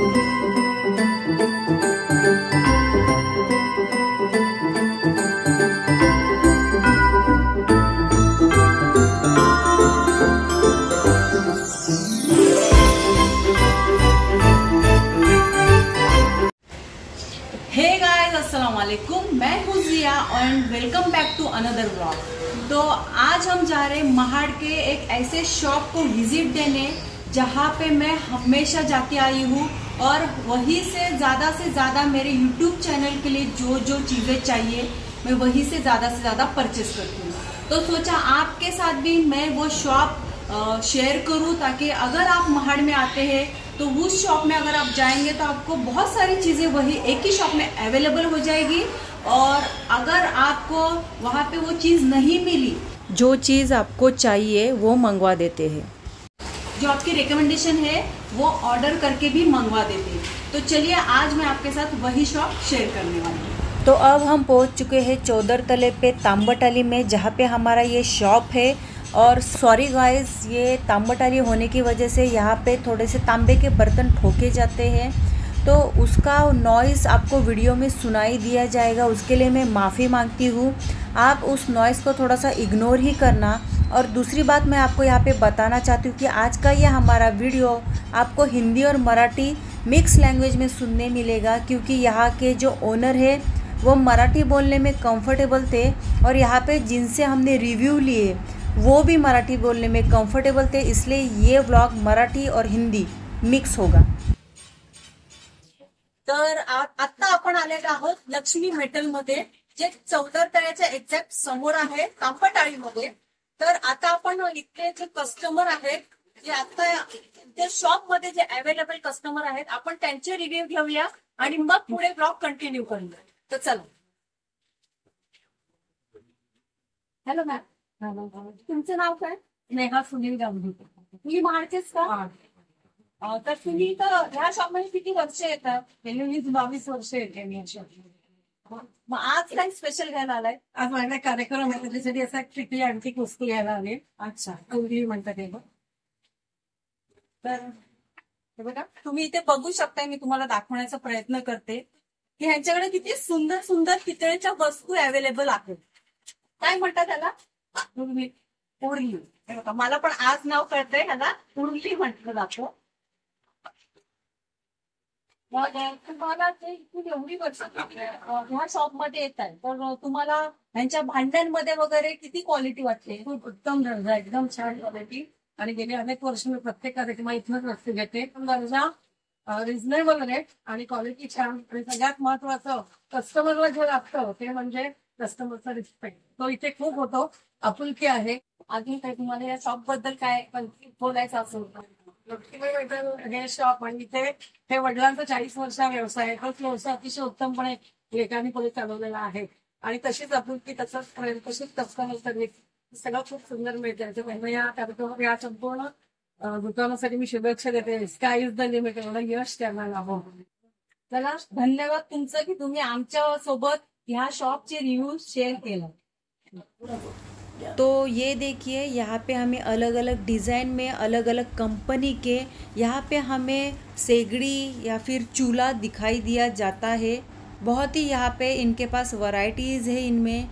अस्सलाम वालेकुम, मैं हूँ Jiya and welcome back to another vlog. तो आज हम जा रहे हैं महाड़ के एक ऐसे शॉप को विजिट देने जहाँ पे मैं हमेशा जाके आई हूँ और वहीं से ज़्यादा मेरे यूट्यूब चैनल के लिए जो जो चीज़ें चाहिए मैं वहीं से ज़्यादा परचेस करती हूँ। तो सोचा आपके साथ भी मैं वो शॉप शेयर करूँ ताकि अगर आप महाड़ में आते हैं तो उस शॉप में अगर आप जाएंगे तो आपको बहुत सारी चीज़ें वही एक ही शॉप में अवेलेबल हो जाएगी। और अगर आपको वहाँ पे वो चीज़ नहीं मिली, जो चीज़ आपको चाहिए वो मंगवा देते हैं, जो आपकी रिकमेंडेशन है वो ऑर्डर करके भी मंगवा देते हैं। तो चलिए आज मैं आपके साथ वही शॉप शेयर करने वाली हूँ। तो अब हम पहुँच चुके हैं चौधर तले पे तांबटाली में, जहाँ पे हमारा ये शॉप है। और सॉरी गाइस, ये तांबटाली होने की वजह से यहाँ पे थोड़े से तांबे के बर्तन ठोके जाते हैं, तो उसका नॉइज़ आपको वीडियो में सुनाई दिया जाएगा, उसके लिए मैं माफ़ी मांगती हूँ। आप उस नॉइज़ को थोड़ा सा इग्नोर ही करना। और दूसरी बात मैं आपको यहाँ पे बताना चाहती हूँ कि आज का ये हमारा वीडियो आपको हिंदी और मराठी मिक्स लैंग्वेज में सुनने मिलेगा, क्योंकि यहाँ के जो ओनर है वो मराठी बोलने में कंफर्टेबल थे और यहाँ पे जिनसे हमने रिव्यू लिए वो भी मराठी बोलने में कंफर्टेबल थे, इसलिए ये व्लॉग मराठी और हिंदी मिक्स होगा। तर आता आपण आलेलो आहोत लक्ष्मी मेटल मध्ये, जे चौधर तळ्याच्या एक्झॅक्ट समोर आहे तांबटाळीमध्ये। तर आता आपण इथले जे कस्टमर आहेत, जे आता त्या शॉप मध्ये जे अवेलेबल कस्टमर आहेत, आपण त्यांचे रिव्ह्यू घेऊया आणि मग पुढे ब्लॉग कंटिन्यू करूया। तर चला। हॅलो मॅम, तुमचं नाव काय? नेहा सुनील गावडी। तुम्ही महाडचेच का? तर तुम्ही तर ह्या शॉपमध्ये किती वर्ष येतात? 22 वर्ष येते मी शॉप। मग आज काय स्पेशल घ्यायला आलाय? आज माझा कार्यक्रम आहे, त्याच्यासाठी असा ट्रिकली अँटिक वस्तू घ्यायला आले। अच्छा, पूर्वी म्हणतात ते। तर हे बघा, तुम्ही इथे बघू शकताय, मी तुम्हाला दाखवण्याचा प्रयत्न करते की ह्यांच्याकडे किती सुंदर सुंदर पितळेच्या वस्तू अवेलेबल आहेत। काय म्हणतात त्याला? पूर्वी उरली। हे बघा, मला पण आज नाव कळतंय, ह्याला उरली म्हटलं जातं। तुम्हाला ते इथून एवढी वर्ष ह्या शॉप मध्ये येत आहे, तर तुम्हाला ह्यांच्या भांड्यांमध्ये वगैरे किती क्वालिटी वाटते? खूप उत्तम दर्जा, एकदम छान क्वालिटी। आणि गेली अनेक वर्ष मी प्रत्येक कार्यक्रम इथूनच वस्तू घेते। दर्जा, रिझनेबल रेट आणि क्वालिटी छान, आणि सगळ्यात महत्वाचं कस्टमरला जे लागतं ते म्हणजे कस्टमरचा रिस्पेक्ट, तो इथे खूप होतो, आपुलकी आहे। अजून काही तुम्हाला या शॉप बद्दल काय बोलायचं असेल? लक्ष्मी मेटल हे शॉप, आणि इथे हे वडिलांचा 40 वर्षा व्यवसाय आहे। तोच व्यवसाय अतिशय उत्तमपणे लेखाने पुढे चालवलेला आहे, आणि तशीच आपुलकी, तसंच प्रेम, तशीच कस्टमर सर्व्हिस सगळं खूप सुंदर मिळते। त्याच्यामुळे या कार्यक्रमात या संपूर्ण दुकानासाठी मी शुभेच्छा देते। स्काय इज द लिमिट, एवढं यश त्यांना लाभो। चला, धन्यवाद तुमचं की तुम्ही आमच्या सोबत ह्या शॉपचे रिव्ह्यू शेअर केलं। तो ये देखिए, यहाँ पे हमें अलग अलग डिज़ाइन में अलग अलग कंपनी के यहाँ पे हमें सेगड़ी या फिर चूल्हा दिखाई दिया जाता है। बहुत ही यहाँ पे इनके पास वैरायटीज़ है इनमें।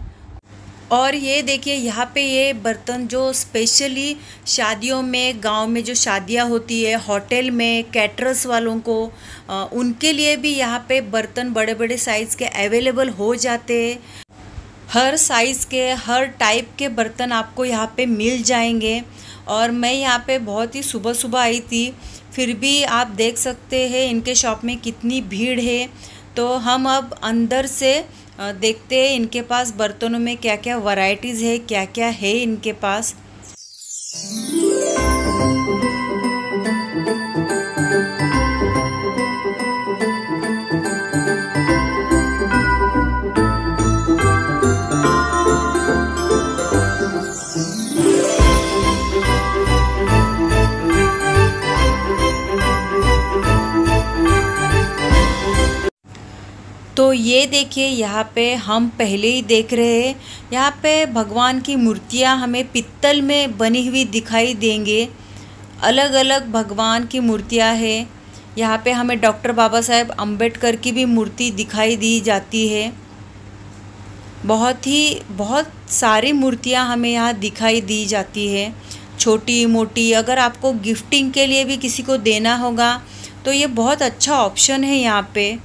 और ये देखिए, यहाँ पे ये बर्तन जो स्पेशली शादियों में, गांव में जो शादियाँ होती है, होटल में कैटरर्स वालों को, उनके लिए भी यहाँ पे बर्तन बड़े बड़े साइज़ के अवेलेबल हो जाते हैं। हर साइज़ के, हर टाइप के बर्तन आपको यहाँ पे मिल जाएंगे। और मैं यहाँ पे बहुत ही सुबह सुबह आई थी, फिर भी आप देख सकते हैं इनके शॉप में कितनी भीड़ है। तो हम अब अंदर से देखते हैं इनके पास बर्तनों में क्या क्या वैरायटीज़ है, क्या क्या है इनके पास। तो ये देखिए, यहाँ पे हम पहले ही देख रहे हैं, यहाँ पे भगवान की मूर्तियाँ हमें पित्तल में बनी हुई दिखाई देंगे। अलग अलग भगवान की मूर्तियाँ हैं। यहाँ पे हमें डॉक्टर बाबा साहेब अम्बेडकर की भी मूर्ति दिखाई दी जाती है। बहुत सारी मूर्तियाँ हमें यहाँ दिखाई दी जाती है, छोटी मोटी। अगर आपको गिफ्टिंग के लिए भी किसी को देना होगा तो ये बहुत अच्छा ऑप्शन है। यहाँ पे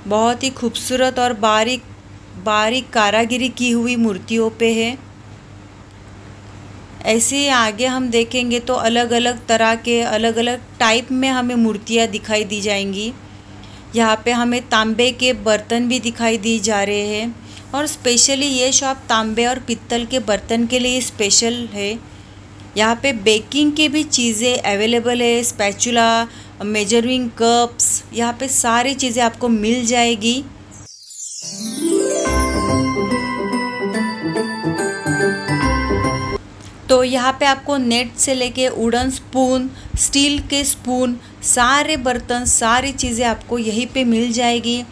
बहुत ही खूबसूरत और बारीक बारीक कारागिरी की हुई मूर्तियों पे है। ऐसे ही आगे हम देखेंगे तो अलग अलग तरह के अलग अलग टाइप में हमें मूर्तियाँ दिखाई दी जाएंगी। यहाँ पे हमें तांबे के बर्तन भी दिखाई दी जा रहे हैं, और स्पेशली ये शॉप तांबे और पित्तल के बर्तन के लिए स्पेशल है। यहाँ पे बेकिंग के भी चीज़ें अवेलेबल है, स्पैचुला, मेजरिंग कप्स, यहाँ पे सारी चीज़ें आपको मिल जाएगी। तो यहाँ पे आपको नेट से लेके वुडन स्पून, स्टील के स्पून, सारे बर्तन, सारी चीज़ें आपको यहीं पे मिल जाएगी।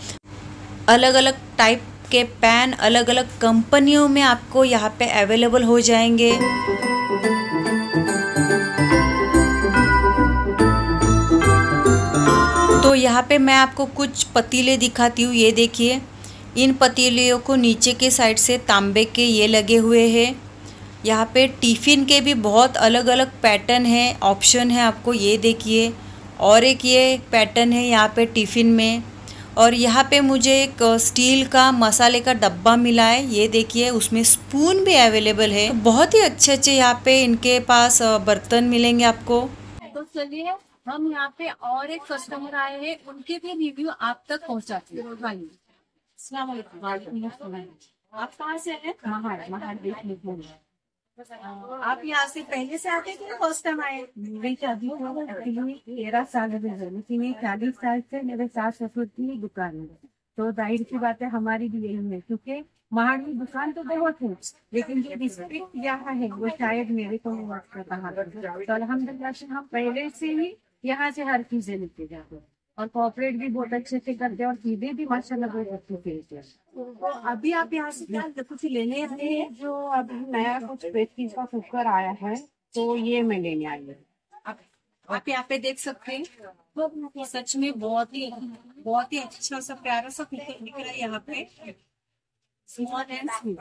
अलग अलग टाइप के पैन अलग अलग कंपनियों में आपको यहाँ पे अवेलेबल हो जाएंगे। तो यहाँ पे मैं आपको कुछ पतीले दिखाती हूँ। ये देखिए, इन पतीलियों को नीचे के साइड से तांबे के ये लगे हुए हैं। यहाँ पे टिफ़िन के भी बहुत अलग अलग पैटर्न है, ऑप्शन है आपको। ये देखिए, और एक ये पैटर्न है यहाँ पे टिफ़िन में। और यहाँ पे मुझे एक स्टील का मसाले का डब्बा मिला है, ये देखिए, उसमें स्पून भी अवेलेबल है। तो बहुत ही अच्छे अच्छे यहाँ पे इनके पास बर्तन मिलेंगे आपको। तो चलिए हम यहाँ पे और एक कस्टमर आए हैं, उनके भी रिव्यू आप तक पहुँचाते हैं। अस्सलाम वालेकुम। आप कहाँ से हैं? आप यहाँ से पहले से आते थे, फर्स्ट टाइम आए? मेरी शादी 13 साल हो गए, लेकिन 40 साल से मेरे सास ससुर की दुकान है। तो जाहिर सी बात है हमारी भी यही है, क्योंकि वहाँ की दुकान तो बहुत है, लेकिन जो डिस्ट्रिक्ट यहाँ है वो शायद मेरे को नहीं पता। तो अल्हम्दुलिल्लाह से हम पहले से ही यहाँ से हर चीजें लेके जाते हैं, और कॉपरेट भी बहुत अच्छे से करते हैं, और चीजें भी माशाल्लाह बहुत अच्छे से देते हैं। तो अभी आप यहाँ से क्या कुछ लेने आए हैं? जो अभी नया कुछ प्रेस्टीज का कुकर आया है, तो ये मैं लेने आई हूँ। आप यहाँ पे देख सकते हैं, तो सच में बहुत ही अच्छा सा प्यारा सा कुकर दिख रहा है यहाँ पे, स्मॉल एंड स्वीट।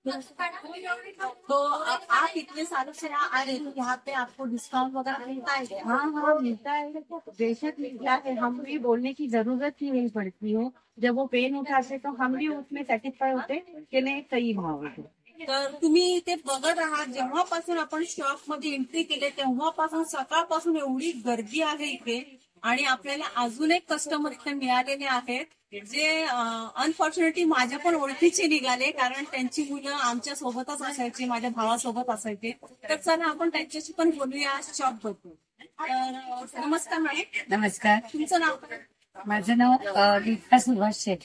तो आप इतने सालों से यहाँ आ रहे हैं, यहाँ पे आपको डिस्काउंट वगैरह मिलता है? हाँ मिलता है, बेशक मिलता है। हम भी बोलने की जरूरत ही नहीं पड़ती है। जब वो पेन उठाते तो हम भी उसमें सेटिस्फाई होते कि नाही सही भाव आहे। तर तुम्ही ते बघत आहात, जेव्हापासून आपण शॉप मध्ये एंट्री केले तेव्हापासून सकाळपासून एवढी गर्दी आहे इथे, आणि आपल्याला अजून एक कस्टमर इथे मिळालेले आहेत, जे अनफॉर्च्युनेटली माझ्या पण ओळखीचे निघाले, कारण त्यांची मुलं आमच्या सोबतच असायची, माझ्या भावासोबत असायचे। तर चला आपण त्यांच्याशी पण बोलूया शॉप बद्दल। तर नमस्कार मॅडम। नमस्कार, तुमचं नाव काय? माझं नाव गीता सुभाष शेठ।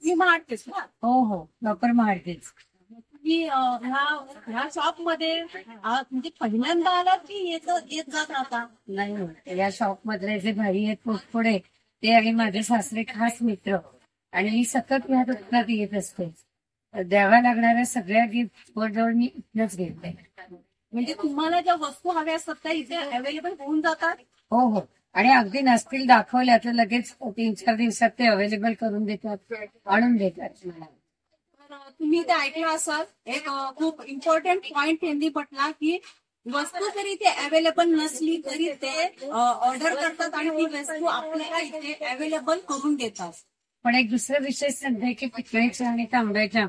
मी महाडतेच ना? हो प्रॉपर महाडतेच। तुम्ही ह्या शॉप मध्ये म्हणजे पहिल्यांदा आलात की येत जात राहता? नाही, या शॉप मधले जे भाई आहेत पुढे ते आणि माझे सासरे खास मित्र, आणि मी सतत या दुकानात येत असते। द्याव्या लागणाऱ्या सगळ्या गिफ्ट जवळ मी इथनच घेते। म्हणजे तुम्हाला ज्या वस्तू हव्या असतात त्या इथे अवेलेबल होऊन जातात? हो, आणि अगदी नसतील दाखवल्या तर लगेच 3-4 दिवसात ते अवेलेबल करून देतात, आणून देतात। तुम्ही ते ऐकलं असाल, एक खूप इम्पॉर्टंट पॉइंट त्यांनी म्हटला की वस्तू जरी ते अवेलेबल नसली तरी ते ऑर्डर करतात आणि ती वस्तू आपल्याला इथे अवेलेबल करून देतात। पण एक दुसरा विषय सांगते की पितळेच्या आणि तांब्याच्या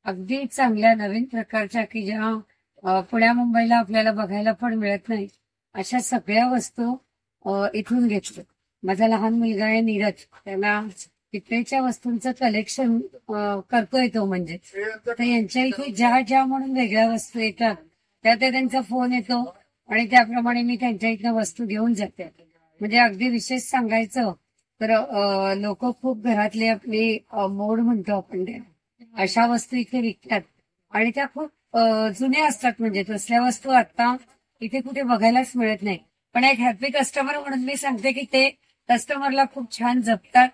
अगदी चांगल्या नवीन प्रकारच्या, की ज्या पुण्या मुंबईला आपल्याला बघायला पण मिळत नाही, अशा सगळ्या वस्तू इथून घेतलं। माझा लहान मुलगा आहे नीरज, त्याला पितळेच्या वस्तूंचं कलेक्शन करतोय तो, म्हणजे तर यांच्या इथे ज्या म्हणून वेगळ्या वस्तू येतात त्या त्यांचा फोन येतो, आणि त्याप्रमाणे मी त्यांच्या इथनं वस्तू घेऊन जाते। म्हणजे अगदी विशेष सांगायचं तर लोक खूप घरातले आपली मोड म्हणतो आपण ते, अशा वस्तू इथे विकतात, आणि त्या खूप जुन्या असतात। म्हणजे तसल्या वस्तू आता इथे कुठे बघायलाच मिळत नाही। पण एक हॅपी कस्टमर म्हणून मी सांगते की ते कस्टमरला खूप छान जपतात,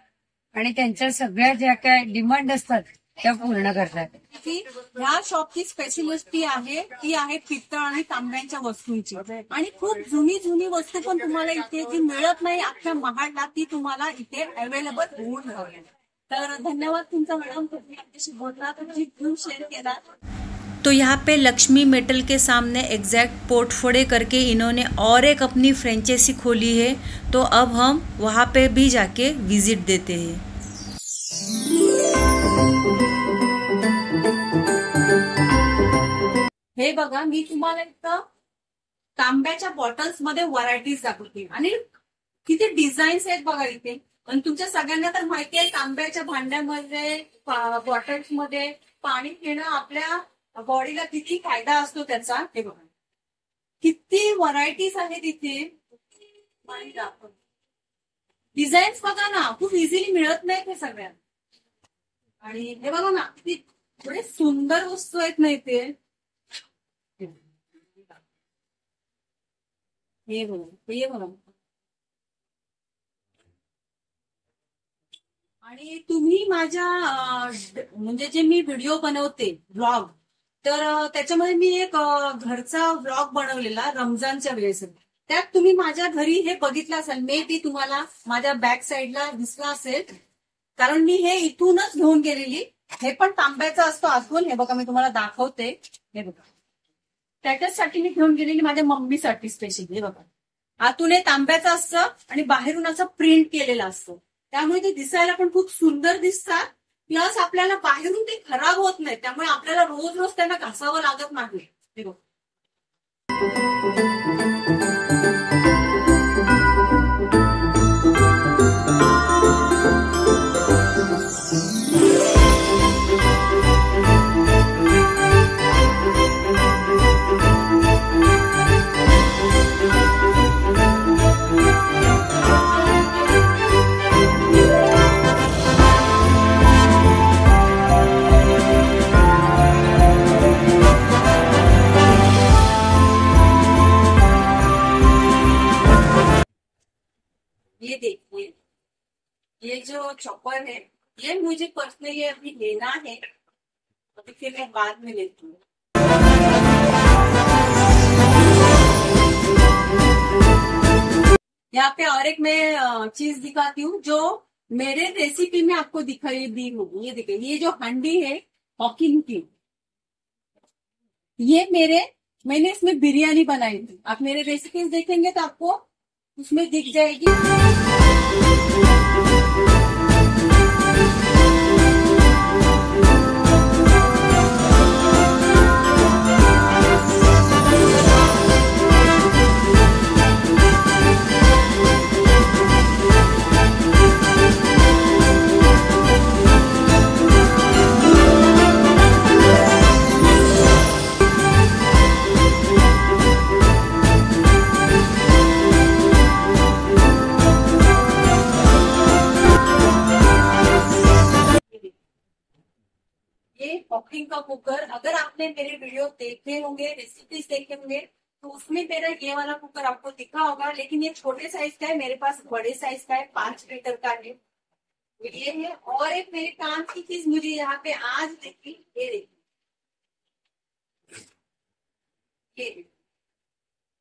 आणि त्यांच्या सगळ्या ज्या काय डिमांड असतात त्या पूर्ण करतात. की ह्या शॉपची स्पेशलिस्टी आहे ती आहे पितळ आणि तांब्यांच्या वस्तूंची. आणि खूप जुनी जुनी वस्तू पण तुम्हाला इथे जी मिळत नाही अख्ख्या महाडला ती तुम्हाला इथे अवेलेबल होऊन राहील. तर धन्यवाद तुमचा मॅडम, तुम्ही आमच्याशी बोलला, तुमची व्ह्यू शेअर केला. तो यहाँ पे लक्ष्मी मेटल के सामने एग्जैक्ट पोर्टफोड़े करके इन्होंने और एक अपनी फ्रेंचाइजी खोली है, तो अब हम वहाँ पे भी जाके विजिट देते हैं. हे बघा, मी तुम्हाला इथं तांब्याच्या बॉटल्स मध्ये व्हरायटीज दाखवते आणि किती डिझाईन्स आहेत बघा इथे. आणि तुमच्या सगळ्यांना तर माहिती आहे तांब्याच्या भांड्यामध्ये बॉटल्स मध्ये पाणी पिणं आपल्या बॉडीला किती फायदा असतो त्याचा. हे बघा किती व्हरायटीज आहेत इथे. पाणी दाखव, डिझाईन्स बघा ना, खूप इझिली मिळत नाहीत हे सगळ्या. आणि हे बघा ना किती थोडे सुंदर वस्तू आहेत ना इथे. हे बघा. आणि तुम्ही माझ्या म्हणजे जे मी व्हिडिओ बनवते व्लॉग, तर त्याच्यामध्ये मी एक घरचा व्लॉग बनवलेला रमजानच्या वेळेस. त्यात तुम्ही माझ्या घरी हे बघितलं असेल, मे बी तुम्हाला माझ्या बॅक साईडला दिसला असेल, कारण मी हे इथूनच घेऊन गेलेली. हे पण तांब्याचं असतो आतून. हे बघा मी तुम्हाला दाखवते. हे बघा त्याच्यासाठी मी घेऊन गेलेली माझ्या मम्मीसाठी स्पेशली. हे बघा आतून हे तांब्याचं असतं आणि बाहेरून असं प्रिंट केलेलं असतं, त्यामुळे ते दिसायला पण खूप सुंदर दिसतात. प्लस आपल्याला बाहेरून ते खराब होत नाही, त्यामुळे आपल्याला रोज रोज त्यांना घासावं लागत नाही. हे बघा ये देखिए, ये जो चॉपर है ये मुझे पर्सनली अभी लेना है, अभी फिर मैं बाद में लेती हूँ. यहाँ पे और एक मैं चीज दिखाती हूँ जो मेरे रेसिपी में आपको दिखाई दी होगी. ये देखिए, ये जो हांडी है हॉकिन की, ये मैंने इसमें बिरयानी बनाई थी. आप मेरे रेसिपीज देखेंगे तो आपको उसमें दिख जाएगी. कुकिंग का कुकर, अगर आपने मेरे वीडियो देखे होंगे, रेसिपीज देखे होंगे, तो उसमें मेरा ये वाला कुकर आपको दिखा होगा. लेकिन ये छोटे साइज का है, मेरे पास बड़े साइज का है, 5 लीटर का है. ये है. और एक मेरे काम की चीज मुझे यहाँ पे आज देखी, ये देखिए,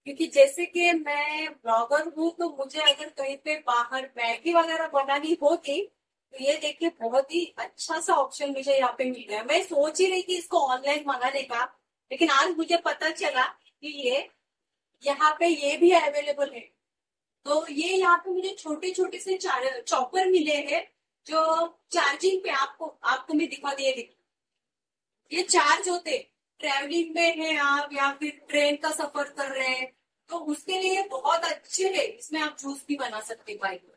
क्योंकि जैसे कि मैं ब्लॉगर हूँ तो मुझे अगर कहीं पे बाहर मैगी वगैरह बनानी होती तो ये देखिए बहुत ही अच्छा सा ऑप्शन मुझे यहाँ पे मिल गया. मैं सोच ही रही थी इसको ऑनलाइन मंगाने का, लेकिन आज मुझे पता चला कि ये यहाँ पे ये भी अवेलेबल है. तो ये यहाँ पे मुझे छोटे छोटे से चॉपर मिले हैं जो चार्जिंग पे आपको मैं दिखा दिए. ये चार्ज होते, ट्रेवलिंग में है आप या फिर ट्रेन का सफर कर रहे हैं तो उसके लिए बहुत अच्छे है. इसमें आप जूस भी बना सकते हैं बाइक में.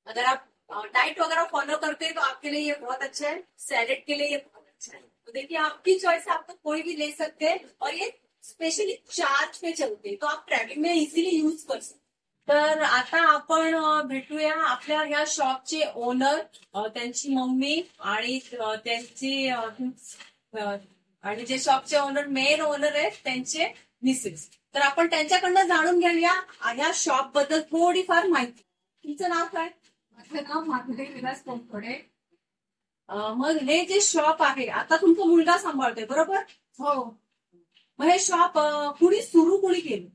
अगर आप डाइट वगैरह फॉलो करते हैं तो आपके लिए ये बहुत अच्छा है. सैलेड के लिए ये बहुत अच्छा है. तो देखिए आपकी चॉइस, आप तो कोई भी ले सकते हैं. और ये स्पेशली चार्ज पे चलते, तो आप ट्रॅव्हलिंग में इझिली यूज कर सकते. तर आता आपण भेटूया आपल्या या शॉपचे ओनर, त्यांची मम्मी आणि त्यांची आणि जे शॉपचे ओनर, मेन ओनर आहेत त्यांचे मिसेस. तर आपण त्यांच्याकडनं जाणून घेऊया या शॉप बद्दल थोडीफार माहिती. तुमचं नाव काय? माझं नाव माधुरी विलास पोटकडे. मग हे जे शॉप आहे आता तुमचा मुलगा सांभाळतोय बरोबर? हो, मग हे शॉप कुणी केलं?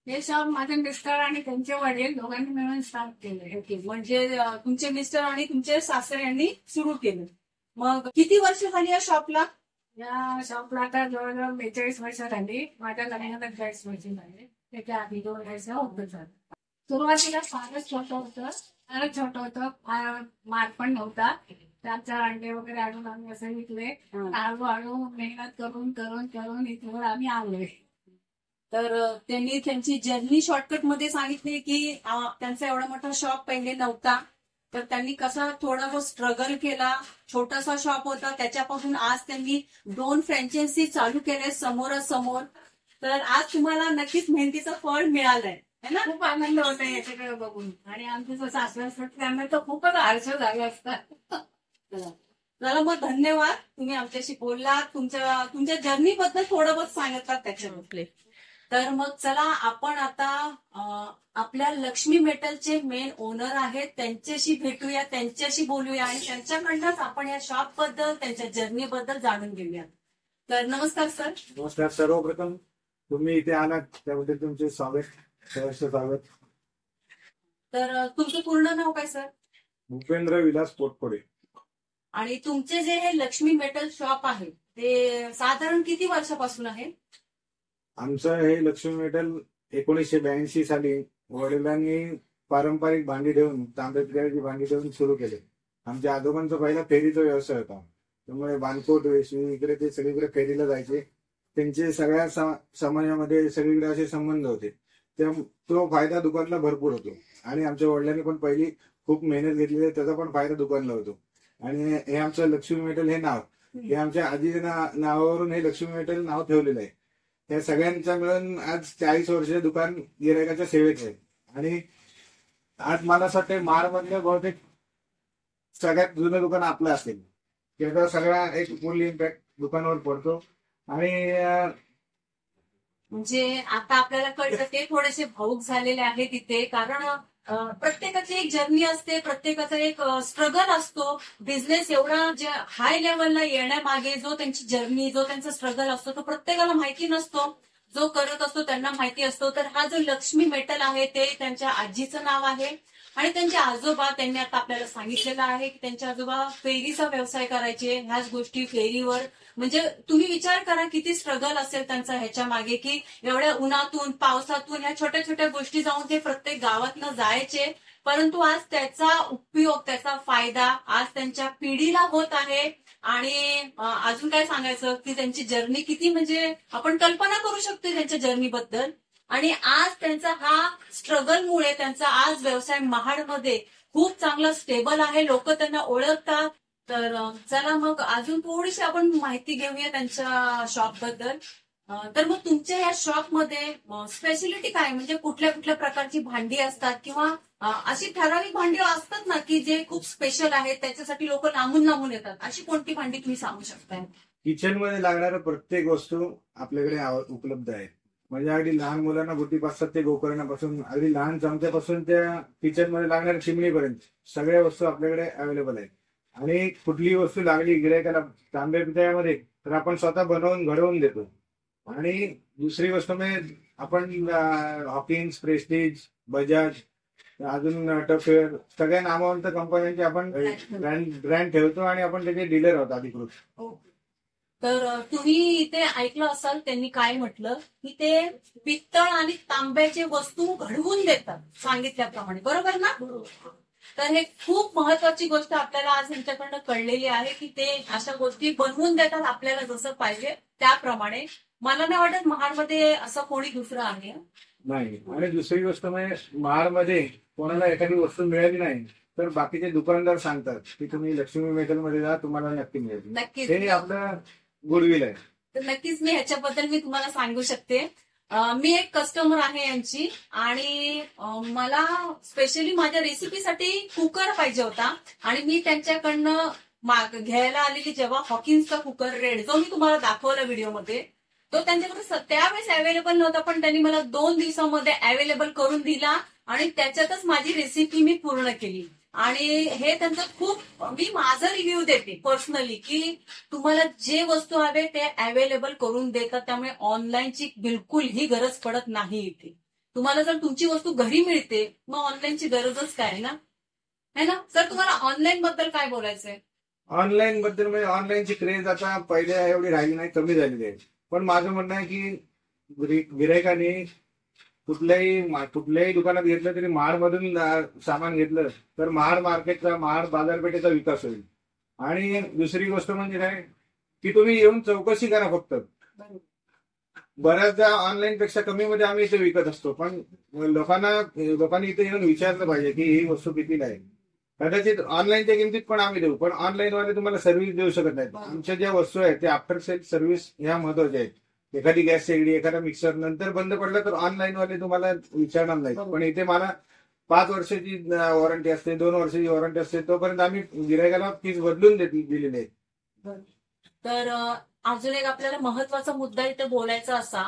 हे शॉप माझे मिस्टर आणि त्यांचे वडील दोघांनी मिळून स्टार्ट केले. ओके, म्हणजे तुमचे मिस्टर आणि तुमचे सासरे यांनी सुरू केलं. मग किती वर्ष झाली या शॉपला? या शॉपला आता जवळजवळ 42 वर्ष झाली. माझ्या लग्नाला 40 वर्ष झाले. त्याच्या आधी 2 वर्ष होतं झालं. सुरुवातीला फारच छोटं होतं, फारच छोटं होतं, फार माल पण नव्हता. त्याचा अंडे वगैरे आणून आम्ही असे विकले. हळूहळू मेहनत करून करून करून इथवर आम्ही आलोय. तर त्यांनी त्यांची जर्नी शॉर्टकट मध्ये सांगितली की त्यांचा एवढा मोठा शॉप पहिले नव्हता, तर त्यांनी कसा थोडा स्ट्रगल केला. छोटासा शॉप होता, त्याच्यापासून आज त्यांनी 2 फ्रँचायझी चालू केले समोरासमोर. तर आज तुम्हाला नक्कीच मेहनतीचं फळ मिळालंय है ना? खूप आनंद होता याच्याकडे बघून. आणि आमचं जसं सासू असतात त्यांना तर खूपच आळस झालं असतात. चला मग धन्यवाद, तुम्ही आमच्याशी बोललात, तुमच्या जर्नी बद्दल थोडं बहुत सांगतात त्याच्यामध्ये. तर मग चला आपण आता आपल्या लक्ष्मी मेटलचे मेन ओनर आहेत त्यांच्याशी भेटूया, त्यांच्याशी बोलूया आणि त्यांच्याकडनंच आपण या शॉप बद्दल त्यांच्या जर्नी बद्दल जाणून घेऊया. तर नमस्कार सर. नमस्कार. सर्वप्रथम तुम्ही इथे आलात त्याबद्दल तुमचे स्वागत. तर तुमचं पूर्ण नाव काय सर? भूपेंद्र विलास पोटपडे. आणि तुमचे जे हे लक्ष्मी मेटल शॉप आहे ते साधारण किती वर्षापासून आहे? आमचं हे लक्ष्मी मेटल 1982 साली वडिलांनी पारंपरिक भांडी ठेवून, तांबे पितळेची भांडी ठेवून सुरू केले. आमच्या आजोबांचा पहिला फेरीचा व्यवसाय होता, त्यामुळे बानकोट वेशी इकडे ते सगळीकडे फेरीला जायचे. त्यांचे सगळ्या समाजामध्ये सगळीकडे असे संबंध होते. तो फायदा दुकानला भरपूर होतो. आणि आमच्या वडिलांनी पण पहिली खूप मेहनत घेतलेली आहे, त्याचा पण फायदा दुकानला होतो. आणि हे आमचं लक्ष्मी मेटल हे नाव, हे आमच्या आजीच्या नावावरून हे लक्ष्मी मेटल नाव ठेवलेलं आहे. या सगळ्यांच्या मिळून आज 40 वर्ष दुकान गिरायकाच्या सेवेत आहे. आणि आज मला असं वाटतं महाडमधलं बहुतेक सगळ्यात जुनं दुकान आपलं असेल. त्याचा सगळा एक फुल इम्पॅक्ट दुकानावर पडतो. आणि म्हणजे आता आपल्याला कळतं ते थोडेसे भावुक झालेले आहेत तिथे, कारण प्रत्येकाची एक जर्नी असते, प्रत्येकाचा एक स्ट्रगल असतो. बिझनेस एवढा जे हाय लेवलला येण्यामागे जो त्यांची जर्नी, जो त्यांचा स्ट्रगल असतो तो प्रत्येकाला माहिती नसतो. जो करत असतो त्यांना माहिती असतो. तर हा जो लक्ष्मी मेटल आहे ते त्यांच्या आजीचं नाव आहे. आणि त्यांचे आजोबा, त्यांनी आता आपल्याला सांगितलेलं आहे की त्यांचे आजोबा फेरीचा व्यवसाय करायचे. ह्याच गोष्टी फेरीवर, म्हणजे तुम्ही विचार करा किती स्ट्रगल असेल त्यांचा ह्याच्या मागे, की एवढ्या उन्हातून पावसातून ह्या छोट्या छोट्या गोष्टी जाऊन ते प्रत्येक गावातनं जायचे. परंतु आज त्याचा उपयोग, त्याचा फायदा आज त्यांच्या पिढीला होत आहे. आणि अजून काय सांगायचं की त्यांची जर्नी किती, म्हणजे आपण कल्पना करू शकतो त्यांच्या जर्नीबद्दल. आणि आज त्यांचा हा स्ट्रगलमुळे त्यांचा आज व्यवसाय महाडमध्ये खूप चांगला स्टेबल आहे. लोक त्यांना ओळखतात. तर चला मग अजून थोडीशी आपण माहिती घेऊया त्यांच्या शॉप बद्दल. तर मग तुमच्या या शॉपमध्ये स्पेशालिटी काय, म्हणजे कुठल्या कुठल्या प्रकारची भांडी असतात, किंवा अशी ठराविक भांडी असतात ना की जे खूप स्पेशल आहेत, त्याच्यासाठी लोक लांबून येतात, अशी कोणती भांडी तुम्ही सांगू शकताय? किचन मध्ये लागणाऱ्या प्रत्येक वस्तू आपल्याकडे उपलब्ध आहे. म्हणजे अगदी लहान मुलांना गुटीपासून ते गोकर्णापासून, अगदी लहान चमच्यापासून त्या किचन मध्ये लागणाऱ्या चिमणीपर्यंत सगळ्या वस्तू आपल्याकडे अवेलेबल आहेत. आणि कुठलीही वस्तू लागली गिरायकाला तांबे पितळ्यामध्ये तर आपण स्वतः बनवून घडवून देतो. आणि दुसरी गोष्ट म्हणजे आपण हॉकिन्स, प्रेस्टीज, बजाज, अजून टफेअर सगळ्या नामवंत कंपन्यांचे आपण ब्रँड ठेवतो आणि आपण त्याचे डीलर आहोत अधिकृत. तर तुम्ही इथे ऐकलं असाल त्यांनी काय म्हटलं की ते पित्तळ आणि तांब्याचे वस्तू घडवून देतात सांगितल्याप्रमाणे, बरोबर ना? तर हे खूप महत्वाची गोष्ट आपल्याला आज यांच्याकडनं कळलेली आहे की ते अशा गोष्टी बनवून देतात आपल्याला जसं पाहिजे त्याप्रमाणे. मला नाही वाटत महाडमध्ये असं कोणी दुसरं आहे. नाही. आणि दुसरी गोष्ट म्हणजे महाडमध्ये कोणाला एखादी वस्तू मिळाली नाही तर बाकीचे दुकानदार सांगतात की तुम्ही लक्ष्मी मेटल मध्ये जा, तुम्हाला नक्की मिळेल. नक्कीच हे आपलं गुडविल आहे. तर नक्कीच मी ह्याच्याबद्दल मी तुम्हाला सांगू शकते. मी एक कस्टमर आहे यांची, आणि मला स्पेशली माझ्या रेसिपीसाठी कुकर पाहिजे होता. आणि मी त्यांच्याकडनं घ्यायला आलेली जेव्हा हॉकिन्सचा कुकर रेड, जो मी तुम्हाला दाखवला व्हिडिओमध्ये, तो त्यांच्याकडे त्यावेळेस अवेलेबल नव्हता, पण त्यांनी मला 2 दिवसामध्ये अवेलेबल करून दिला. आणि त्याच्यातच माझी रेसिपी मी पूर्ण केली. आणि हे त्यांचं खूप, मी माझा रिव्ह्यू देते पर्सनली की तुम्हाला जे वस्तू हवे ते अवेलेबल करून देतात. त्यामुळे ऑनलाईनची बिलकुल ही गरज पडत नाही इथे. तुम्हाला जर तुमची वस्तू घरी मिळते मग ऑनलाईनची गरजच काय आहे ना सर. तुम्हाला ऑनलाईन बद्दल काय बोलायचंय? ऑनलाईन बद्दल म्हणजे ऑनलाईनची क्रेज आता पहिल्या एवढी राहिली नाही, कमी झालेली आहे. पण माझं म्हणणं आहे की गिरायकाने कुठल्याही दुकानात घेतलं तरी महाडमधून सामान घेतलं तर महाड मार्केटचा, महाड बाजारपेठेचा विकास होईल. आणि दुसरी गोष्ट म्हणजे काय की तुम्ही येऊन चौकशी करा फक्त. बऱ्याचदा ऑनलाईन पेक्षा कमी मध्ये आम्ही इथे विकत असतो, पण लोकांनी इथे येऊन विचारलं पाहिजे की ही वस्तू कितीला आहे. कदाचित ऑनलाईनच्या किमतीत पण आम्ही देऊ, पण ऑनलाईन वाले तुम्हाला सर्व्हिस देऊ शकत नाहीत. आमच्या ज्या वस्तू आहेत ते आफ्टर सेल सर्व्हिस ह्या महत्वाच्या आहेत. एखादी गॅस शेगडी, एखादा मिक्सर नंतर बंद पडलं तर ऑनलाईन वाले तुम्हाला विचारणार नाहीत. पण इथे मला 5 वर्षाची वॉरंटी असते, 2 वर्षाची वॉरंटी असते, तोपर्यंत आम्ही गिरायकाला फीस बदलून दिलेली आहे. तर अजून एक आपल्याला महत्वाचा मुद्दा इथे बोलायचा असा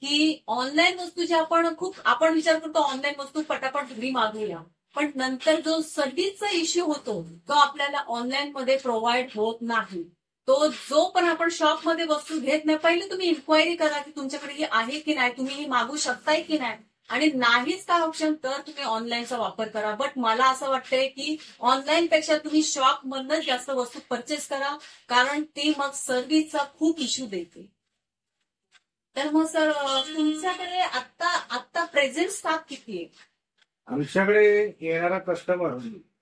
की ऑनलाईन वस्तू जे आपण विचार करतो ऑनलाईन वस्तू पटापट घरी मागूया, पण नंतर जो सर्व्हिसचा इश्यू होतो तो आपल्याला ऑनलाईन मध्ये प्रोव्हाइड होत नाही. जो पण आपण शॉप मध्ये वस्तू घेत नाही, पहिले तुम्ही इन्क्वायरी करा की तुमच्याकडे ही आहे की नाही, तुम्ही ही मागू शकताय की नाही. आणि नाहीच काय ऑप्शन तर तुम्ही ऑनलाईनचा वापर करा. बट मला असं वाटतंय की ऑनलाईन पेक्षा तुम्ही शॉप मधनच जास्त वस्तू परचेस करा, कारण ती मग सर्व्हिसचा खूप इश्यू देते. तर मग सर तुमच्याकडे आता प्रेझेंट स्टॉक किती आहे? आमच्याकडे येणारा कस्टमर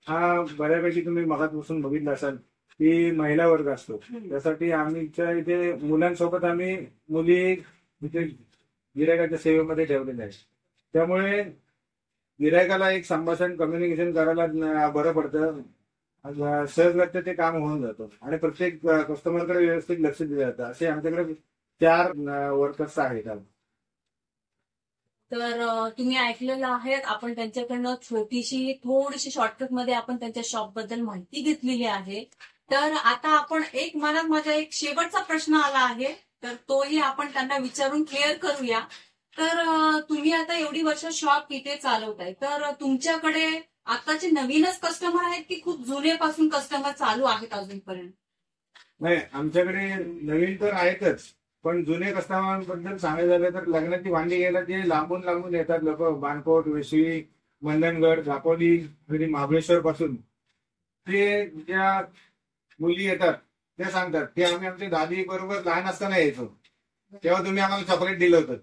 हा बऱ्यापैकी तुम्ही मगाचपासून बघितलं असाल की महिला वर्ग असतो. त्यासाठी आमच्या इथे मुलांसोबत आम्ही मुली इथे गिरायकाच्या सेवेमध्ये ठेवलेल्या आहेत. त्यामुळे गिरायकाला एक संभाषण, कम्युनिकेशन करायला बरं पडतं. सहजगत्या ते काम होऊन जातं आणि प्रत्येक कस्टमरकडे व्यवस्थित लक्ष दिलं जातं. असे आमच्याकडे 4 वर्कर्स आहेत. तर तुम्ही ऐकलेलं आहे, आपण त्यांच्याकडनं थोडीशी शॉर्टकट मध्ये आपण त्यांच्या शॉप बद्दल माहिती घेतलेली आहे. तर आता आपण माझा एक शेवटचा प्रश्न आला आहे, तर तोही आपण त्यांना विचारून क्लिअर करूया. तर तुम्ही आता एवढी वर्ष शॉप इथे चालवताय, तर तुमच्याकडे आताचे नवीनच कस्टमर आहेत की खूप जुनेपासून कस्टमर चालू आहेत अजूनपर्यंत? नाही, आमच्याकडे नवीन तर आहेतच, पण जुने कस्टमरांबद्दल सांगायचं झालं तर लग्नाची भांडी घ्यायला जे लांबून येतात लोक, बाणकोट, वेसवी, मंडणगड, झापोली, महाबळेश्वर पासून, ते ज्या मुली येतात ते सांगतात की आम्ही आमच्या दादी बरोबर लहान असताना यायचो, तेव्हा तुम्ही आम्हाला चॉकलेट दिलं होतं.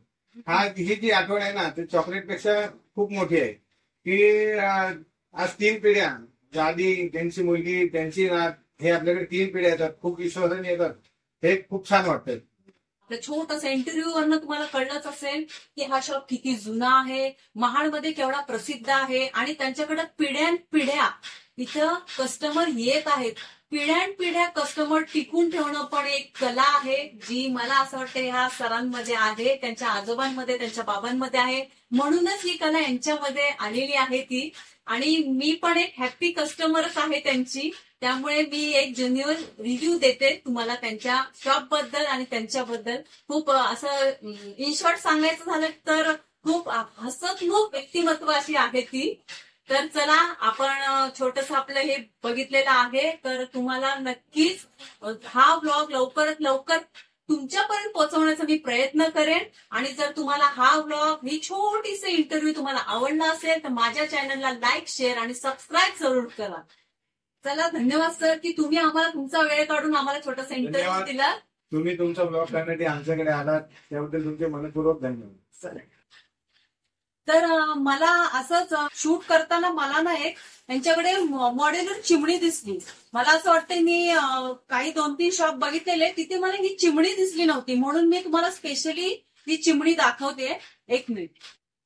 ही जी आठवण आहे ना, ते चॉकलेट पेक्षा खूप मोठी आहे. की आज 3 पिढ्या, दादी, त्यांची मुलगी, त्यांची नात, हे आपल्याकडे 3 पिढ्या येतात, खूप विश्वासाने येतात. हे खूप छान वाटतं. छोटस इंटरव्ह्यू वरनं तुम्हाला कळलंच असेल की हा शॉप किती जुना आहे, महाडमध्ये केवढा प्रसिद्ध आहे आणि त्यांच्याकडे पिढ्या इथं कस्टमर येत आहेत. पिढ्या कस्टमर टिकून ठेवणं पण एक कला आहे, जी मला असं वाटतं ह्या सरांमध्ये आहे, त्यांच्या आजोबांमध्ये, त्यांच्या बाबांमध्ये आहे. म्हणूनच ही कला यांच्यामध्ये आलेली आहे ती. आणि मी पण एक हॅपी कस्टमरच आहे त्यांची. त्यामुळे मी एक जेन्युइन रिव्ह्यू देते तुम्हाला त्यांच्या शॉप बद्दल आणि त्यांच्याबद्दल. खूप असं इन शॉर्ट सांगायचं झालं तर खूप हसतमुख व्यक्तिमत्व अशी आहे ती. तर चला, आपण छोटस आपलं हे बघितलेलं आहे, तर तुम्हाला नक्कीच हा व्लॉग लवकरात लवकर तुमच्यापर्यंत पोहोचवण्याचा मी प्रयत्न करेन. आणि जर तुम्हाला हा व्लॉग, ही छोटीशी इंटरव्ह्यू तुम्हाला आवडला असेल तर माझ्या चॅनलला लाईक, शेअर आणि सबस्क्राईब जरूर करा. चला, धन्यवाद सर की तुम्ही आम्हाला तुमचा वेळ काढून आम्हाला छोटासा इंटरव्ह्यू दिला. तुम्ही तुमचा ब्लॉग करण्यासाठी आमच्याकडे आलात, त्याबद्दल तुमचे मनपूर्वक धन्यवाद. तर मला असंच शूट करताना मला ना एक त्यांच्याकडे मॉडेलर चिमणी दिसली. मला असं वाटतं मी काही 2-3 शॉप बघितलेले, तिथे मला ही चिमणी दिसली नव्हती, म्हणून मी तुम्हाला स्पेशली ही चिमणी दाखवते. 1 मिनिट.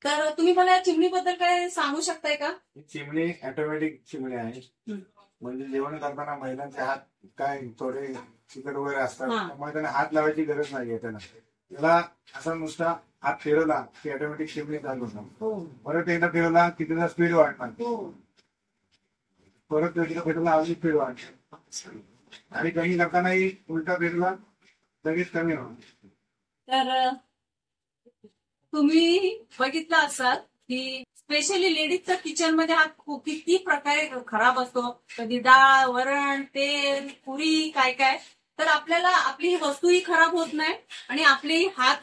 तर तुम्ही मला या चिमणीबद्दल काय सांगू शकताय का? चिमणी ऑटोमॅटिक चिमणी आहे. म्हणजे जेवण करताना महिलांचे हात काय थोडे चिकट वगैरे असतात, त्यामुळे त्यांना हात लावायची गरज नाहीये. त्याला असा नुसता हात फिरवला की ऑटोमॅटिक चिमणी चालू होणार. परत एकदा फिरवला की त्याचा स्पीड वाढणार, परत एकदा फिरवला अजून स्पीड वाढणार, आणि कमी करतानाही उलटा फिरला लगेच कमी होणार. तर तुम्ही बघितलं असाल की स्पेशली लेडीजचा किचन मध्ये हा किती प्रकारे खराब असतो. कधी डाळ, वरण, तेल, पुरी, काय काय. तर आपल्याला आपली ही वस्तूही खराब होत नाही आणि आपले हात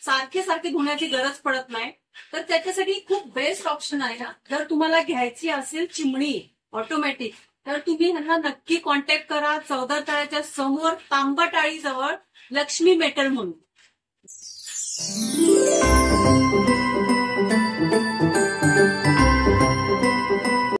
सारखे सारखे धुण्याची गरज पडत नाही. तर त्याच्यासाठी खूप बेस्ट ऑप्शन आहे ना. जर तुम्हाला घ्यायची असेल चिमणी ऑटोमॅटिक, तर तुम्ही ह्यांना नक्की कॉन्टॅक्ट करा. चौदार तळ्याच्या समोर तांबटाळी जवळ लक्ष्मी मेटल म्हणून.